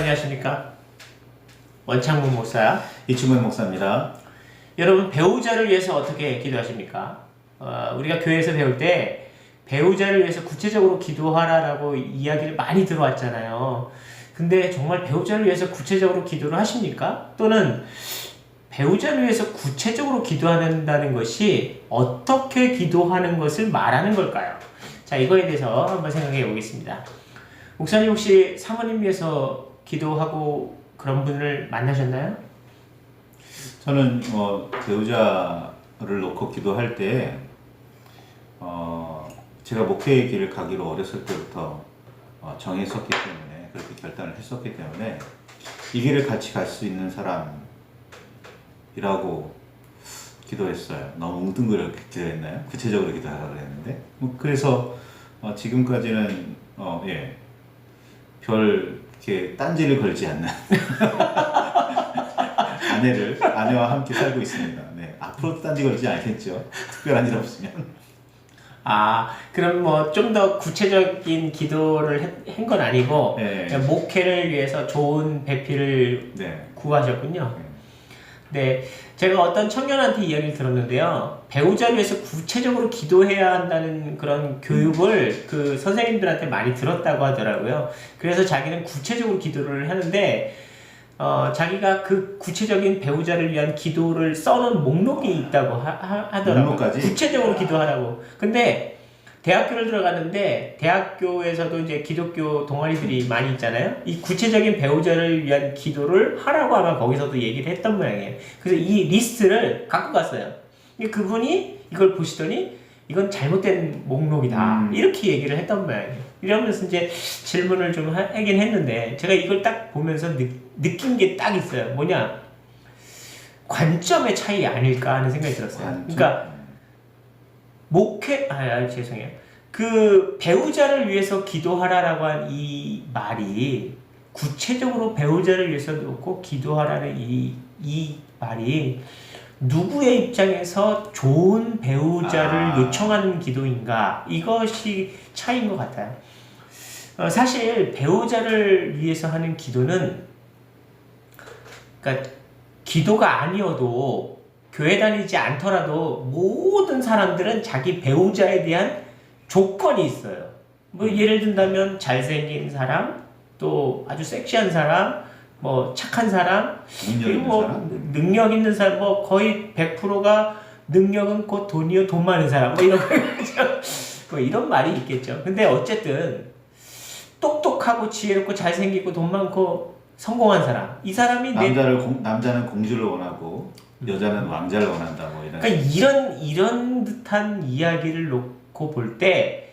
안녕하십니까? 원창문 목사야. 이충근 목사입니다. 여러분, 배우자를 위해서 어떻게 기도하십니까? 우리가 교회에서 배울 때 배우자를 위해서 구체적으로 기도하라라고 이야기를 많이 들어왔잖아요. 근데 정말 배우자를 위해서 구체적으로 기도를 하십니까? 또는 배우자를 위해서 구체적으로 기도한다는 것이 어떻게 기도하는 것을 말하는 걸까요? 자, 이거에 대해서 한번 생각해 보겠습니다. 목사님, 혹시 사모님 위해서 기도하고 그런 분을 만나셨나요? 저는 배우자를 놓고 기도할 때 제가 목회의 길을 가기로 어렸을 때부터 정했었기 때문에, 그렇게 결단을 했었기 때문에 이 길을 같이 갈 수 있는 사람이라고 기도했어요. 너무 뭉뚱그려 기도했나요? 구체적으로 기도하라고 그랬는데, 그래서 지금까지는 별 이렇게 딴지를 걸지 않는 아내와 함께 살고 있습니다. 네, 앞으로도 딴지 걸지 않겠죠. 특별한 일 없으면. 그럼 뭐 좀 더 구체적인 기도를 한 건 아니고, 네. 그냥 목회를 위해서 좋은 배필을 구하셨군요. 네, 제가 어떤 청년한테 이야기를 들었는데요. 배우자를 위해서 구체적으로 기도해야 한다는 그런 교육을 그 선생님들한테 많이 들었다고 하더라고요. 그래서 자기는 구체적으로 기도를 하는데, 자기가 그 구체적인 배우자를 위한 기도를 써놓은 목록이 있다고 하더라고요. 목록까지? 구체적으로 기도하라고. 근데 대학교를 들어갔는데 대학교에서도 이제 기독교 동아리들이 많이 있잖아요. 이 구체적인 배우자를 위한 기도를 하라고 아마 거기서도 얘기를 했던 모양이에요. 그래서 이 리스트를 갖고 갔어요. 그분이 이걸 보시더니 이건 잘못된 목록이다, 이렇게 얘기를 했던 모양이에요. 이러면서 이제 질문을 좀 하긴 했는데, 제가 이걸 딱 보면서 느낀 게 딱 있어요. 뭐냐, 관점의 차이 아닐까 하는 생각이 들었어요. 그러니까 죄송해요. 그 배우자를 위해서 기도하라라고 한 이 말이, 구체적으로 배우자를 위해서 놓고 기도하라는 이 말이 누구의 입장에서 좋은 배우자를 요청하는 기도인가, 이것이 차이인 것 같아요. 사실 배우자를 위해서 하는 기도는, 그러니까 기도가 아니어도, 교회 다니지 않더라도 모든 사람들은 자기 배우자에 대한 조건이 있어요. 뭐 예를 든다면 잘생긴 사람, 또 아주 섹시한 사람, 뭐 착한 사람, 그리고 능력 있는 사람, 뭐 거의 100%가 능력은 곧 돈이요, 돈 많은 사람, 뭐 이런 뭐 이런 말이 있겠죠. 근데 어쨌든 똑똑하고 지혜롭고 잘생기고 돈 많고 성공한 사람, 이 사람이 남자는 공주를 원하고 여자는 왕자를 원한다, 뭐 이런. 그러니까 이런 듯한 이야기를 놓고 볼 때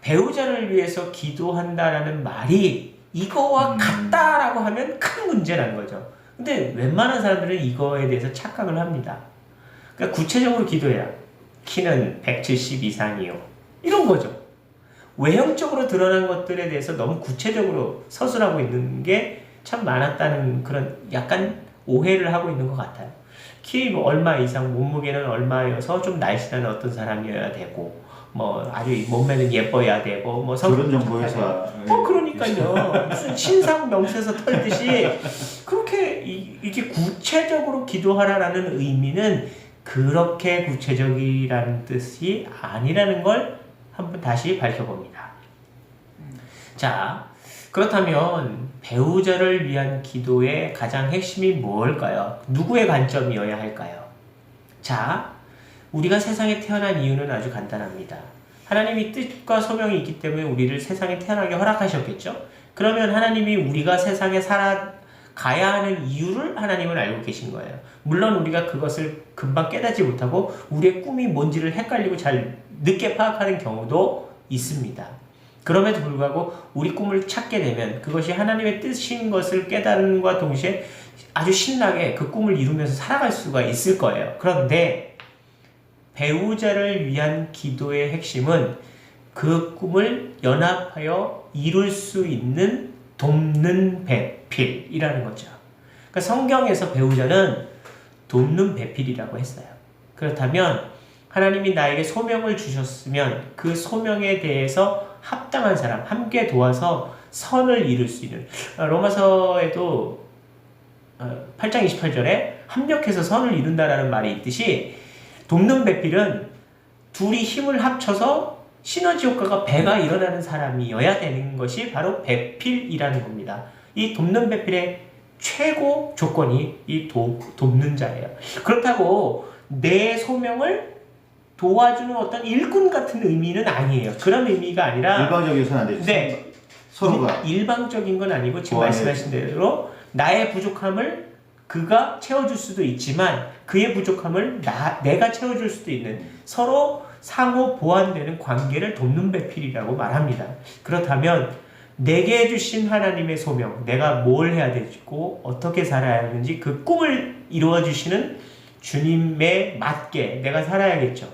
배우자를 위해서 기도한다라는 말이 이거와 같다라고 하면 큰 문제라는 거죠. 근데 웬만한 사람들은 이거에 대해서 착각을 합니다. 그러니까 구체적으로 기도해야 키는 170 이상이요, 이런 거죠. 외형적으로 드러난 것들에 대해서 너무 구체적으로 서술하고 있는 게 참 많았다는 그런 약간 오해를 하고 있는 것 같아요. 키 뭐 얼마 이상, 몸무게는 얼마여서 좀 날씬한 어떤 사람이어야 되고, 뭐 아주 몸매는 예뻐야 되고, 뭐 그런 정보에서 그러니까요. 무슨 신상 명세서 털듯이 그렇게 이게 구체적으로 기도하라라는 의미는 그렇게 구체적이라는 뜻이 아니라는 걸 한번 다시 밝혀봅니다. 자, 그렇다면 배우자를 위한 기도의 가장 핵심이 뭘까요? 누구의 관점이어야 할까요? 자, 우리가 세상에 태어난 이유는 아주 간단합니다. 하나님이 뜻과 소명이 있기 때문에 우리를 세상에 태어나게 허락하셨겠죠? 그러면 하나님이 우리가 세상에 살아가야 하는 이유를 하나님은 알고 계신 거예요. 물론 우리가 그것을 금방 깨닫지 못하고 우리의 꿈이 뭔지를 헷갈리고 잘 늦게 파악하는 경우도 있습니다. 그럼에도 불구하고 우리 꿈을 찾게 되면 그것이 하나님의 뜻인 것을 깨달음과 동시에 아주 신나게 그 꿈을 이루면서 살아갈 수가 있을 거예요. 그런데 배우자를 위한 기도의 핵심은 그 꿈을 연합하여 이룰 수 있는 돕는 배필이라는 거죠. 그러니까 성경에서 배우자는 돕는 배필이라고 했어요. 그렇다면 하나님이 나에게 소명을 주셨으면 그 소명에 대해서 합당한 사람, 함께 도와서 선을 이룰 수 있는, 로마서에도 8장 28절에 합력해서 선을 이룬다라는 말이 있듯이 돕는 배필은 둘이 힘을 합쳐서 시너지 효과가 배가 일어나는 사람이어야 되는 것이 바로 배필이라는 겁니다. 이 돕는 배필의 최고 조건이 이 돕는 자예요. 그렇다고 내 소명을 도와주는 어떤 일꾼 같은 의미는 아니에요. 그런 의미가 아니라 일방적이어서는 안 되죠. 네, 서로가 일방적인 건 아니고 지금 보완해 말씀하신 대로 나의 부족함을 그가 채워줄 수도 있지만 그의 부족함을 내가 채워줄 수도 있는 서로 상호 보완되는 관계를 돕는 배필이라고 말합니다. 그렇다면 내게 주신 하나님의 소명, 내가 뭘 해야 되고 어떻게 살아야 하는지 그 꿈을 이루어 주시는 주님에 맞게 내가 살아야겠죠.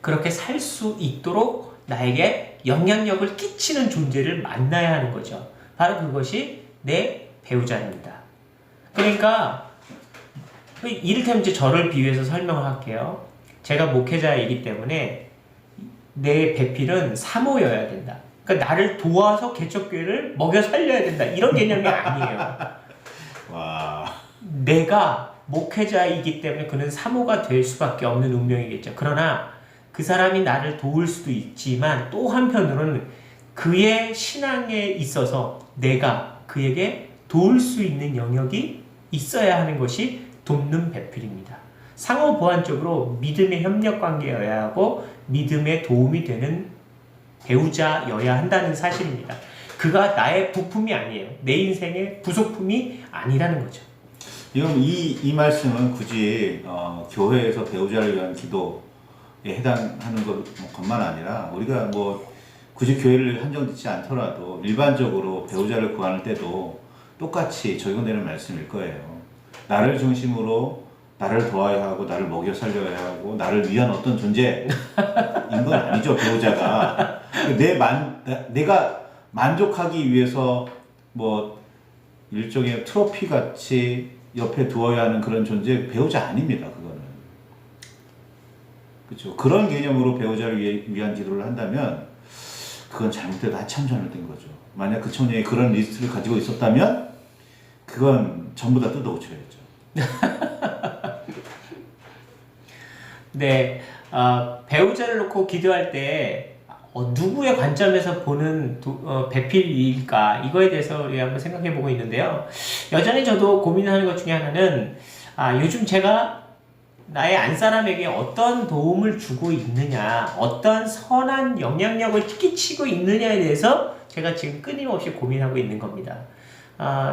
그렇게 살 수 있도록 나에게 영향력을 끼치는 존재를 만나야 하는 거죠. 바로 그것이 내 배우자입니다. 그러니까 이를테면 이제 저를 비유해서 설명을 할게요. 제가 목회자이기 때문에 내 배필은 사모여야 된다. 그러니까 나를 도와서 개척교회를 먹여 살려야 된다. 이런 개념이 아니에요. 와. 내가 목회자이기 때문에 그는 사모가 될 수밖에 없는 운명이겠죠. 그러나 그 사람이 나를 도울 수도 있지만 또 한편으로는 그의 신앙에 있어서 내가 그에게 도울 수 있는 영역이 있어야 하는 것이 돕는 배필입니다. 상호 보완적으로 믿음의 협력 관계여야 하고 믿음에 도움이 되는 배우자여야 한다는 사실입니다. 그가 나의 부품이 아니에요. 내 인생의 부속품이 아니라는 거죠. 지금 이 말씀은 굳이 교회에서 배우자를 위한 기도에 해당하는 것만 아니라 우리가 뭐 굳이 교회를 한정짓지 않더라도 일반적으로 배우자를 구할 때도 똑같이 적용되는 말씀일 거예요. 나를 중심으로 나를 도와야 하고 나를 먹여 살려야 하고 나를 위한 어떤 존재인 건 아니죠. 배우자가 내가 만족하기 위해서 뭐 일종의 트로피 같이 옆에 두어야 하는 그런 존재 배우자 아닙니다. 그거는 그렇죠. 그런 개념으로 배우자를 위한 기도를 한다면 그건 잘못돼도 한참 잘못된 거죠. 만약 그 청년이 그런 리스트를 가지고 있었다면 그건 전부 다 뜯어고쳐야죠. 네, 배우자를 놓고 기도할 때 누구의 관점에서 보는 배필일까 이거에 대해서 우리 한번 생각해 보고 있는데요. 여전히 저도 고민하는 것 중에 하나는 요즘 제가 나의 안사람에게 어떤 도움을 주고 있느냐, 어떤 선한 영향력을 끼치고 있느냐에 대해서 제가 지금 끊임없이 고민하고 있는 겁니다.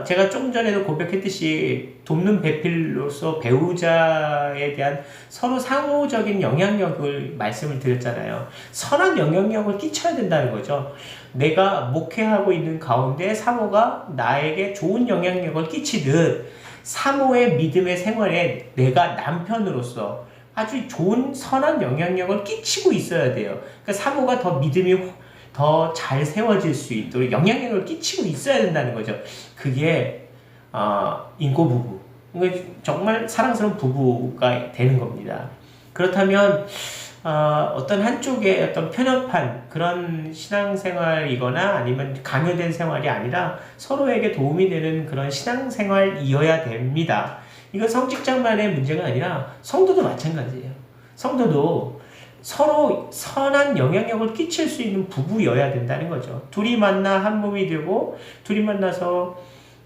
제가 조금 전에도 고백했듯이 돕는 배필로서 배우자에 대한 서로 상호적인 영향력을 말씀을 드렸잖아요. 선한 영향력을 끼쳐야 된다는 거죠. 내가 목회하고 있는 가운데 사모가 나에게 좋은 영향력을 끼치듯 사모의 믿음의 생활에 내가 남편으로서 아주 좋은 선한 영향력을 끼치고 있어야 돼요. 그러니까 사모가 더 믿음이 더 잘 세워질 수 있도록 영향력을 끼치고 있어야 된다는 거죠. 그게 인고 부부, 정말 사랑스러운 부부가 되는 겁니다. 그렇다면 어떤 한쪽의 어떤 편협한 그런 신앙생활이거나 아니면 강요된 생활이 아니라 서로에게 도움이 되는 그런 신앙생활이어야 됩니다. 이건 성직자만의 문제가 아니라 성도도 마찬가지예요. 성도도 서로 선한 영향력을 끼칠 수 있는 부부여야 된다는 거죠. 둘이 만나 한 몸이 되고 둘이 만나서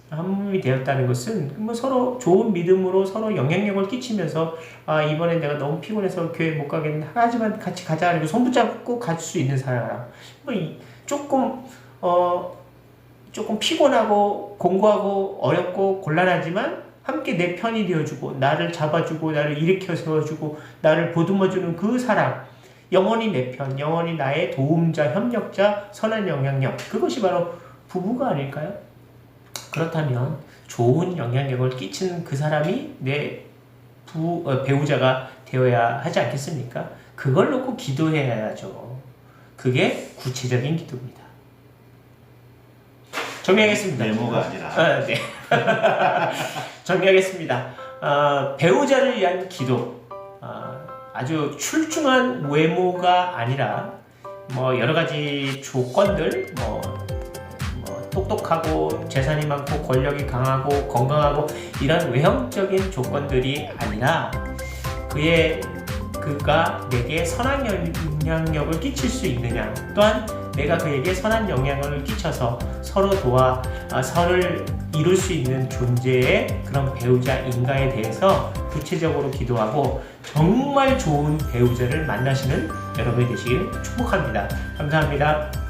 한 몸이 되었다는 것은 뭐 서로 좋은 믿음으로 서로 영향력을 끼치면서 이번에 내가 너무 피곤해서 교회 못 가겠는데 하지만 같이 가자 그리고 손 붙잡고 갈 수 있는 사람, 뭐 조금 피곤하고 공부하고 어렵고 곤란하지만 함께 내 편이 되어주고 나를 잡아주고 나를 일으켜 세워주고 나를 보듬어주는 그 사람, 영원히 내 편, 영원히 나의 도움자, 협력자, 선한 영향력, 그것이 바로 부부가 아닐까요? 그렇다면 좋은 영향력을 끼치는 그 사람이 내 배우자가 되어야 하지 않겠습니까? 그걸 놓고 기도해야죠. 그게 구체적인 기도입니다. 정리하겠습니다. 메모가 아니라. 네. 정리하겠습니다. 배우자를 위한 기도. 아주 출중한 외모가 아니라 뭐 여러 가지 조건들, 뭐 똑똑하고 재산이 많고 권력이 강하고 건강하고 이런 외형적인 조건들이 아니라 그가 내게 선한 영향력을 끼칠 수 있느냐, 또한 내가 그에게 선한 영향을 끼쳐서 서로를 이룰 수 있는 존재의 그런 배우자인가에 대해서 구체적으로 기도하고 정말 좋은 배우자를 만나시는 여러분이 되시길 축복합니다. 감사합니다.